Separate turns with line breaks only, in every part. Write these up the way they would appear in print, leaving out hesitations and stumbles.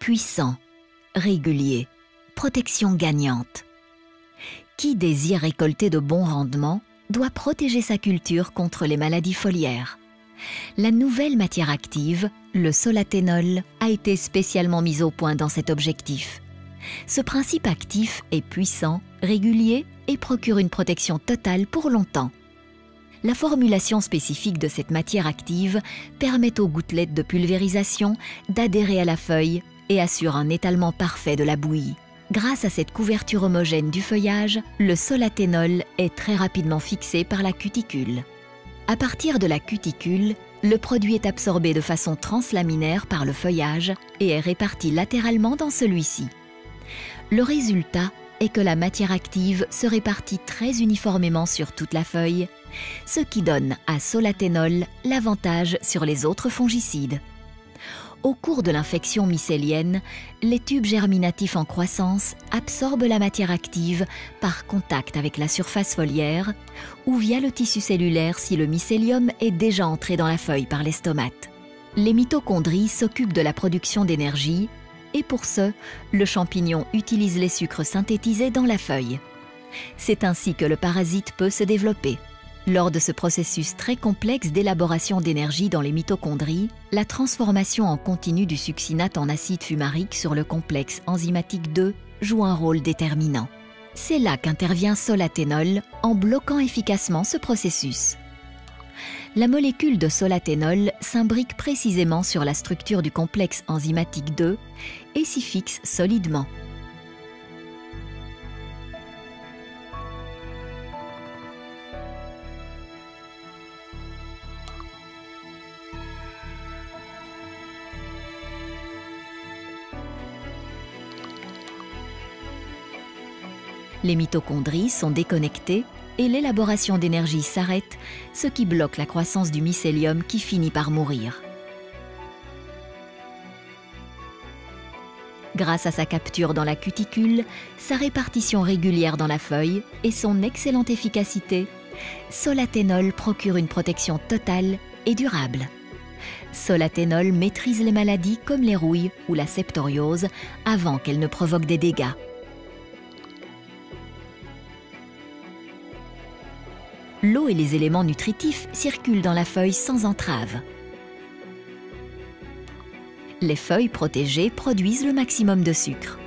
Puissant, régulier, protection gagnante. Qui désire récolter de bons rendements doit protéger sa culture contre les maladies foliaires. La nouvelle matière active, le solathénol, a été spécialement mise au point dans cet objectif. Ce principe actif est puissant, régulier et procure une protection totale pour longtemps. La formulation spécifique de cette matière active permet aux gouttelettes de pulvérisation d'adhérer à la feuille et assure un étalement parfait de la bouillie. Grâce à cette couverture homogène du feuillage, le solathénol est très rapidement fixé par la cuticule. À partir de la cuticule, le produit est absorbé de façon translaminaire par le feuillage et est réparti latéralement dans celui-ci. Le résultat est que la matière active se répartit très uniformément sur toute la feuille, ce qui donne à solathénol l'avantage sur les autres fongicides. Au cours de l'infection mycélienne, les tubes germinatifs en croissance absorbent la matière active par contact avec la surface foliaire ou via le tissu cellulaire si le mycélium est déjà entré dans la feuille par les stomates. Les mitochondries s'occupent de la production d'énergie et pour ce, le champignon utilise les sucres synthétisés dans la feuille. C'est ainsi que le parasite peut se développer. Lors de ce processus très complexe d'élaboration d'énergie dans les mitochondries, la transformation en continu du succinate en acide fumarique sur le complexe enzymatique 2 joue un rôle déterminant. C'est là qu'intervient solathénol en bloquant efficacement ce processus. La molécule de solathénol s'imbrique précisément sur la structure du complexe enzymatique 2 et s'y fixe solidement. Les mitochondries sont déconnectées et l'élaboration d'énergie s'arrête, ce qui bloque la croissance du mycélium qui finit par mourir. Grâce à sa capture dans la cuticule, sa répartition régulière dans la feuille et son excellente efficacité, solathénol procure une protection totale et durable. Solathénol maîtrise les maladies comme les rouilles ou la septoriose avant qu'elles ne provoquent des dégâts. L'eau et les éléments nutritifs circulent dans la feuille sans entrave. Les feuilles protégées produisent le maximum de sucre.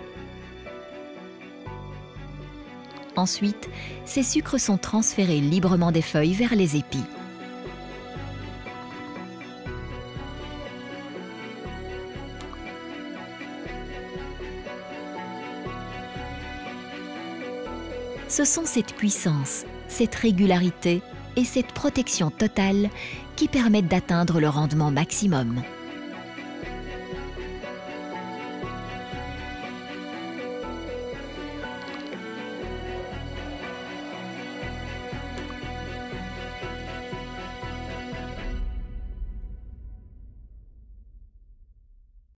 Ensuite, ces sucres sont transférés librement des feuilles vers les épis. Ce sont cette puissance, cette régularité et cette protection totale qui permettent d'atteindre le rendement maximum.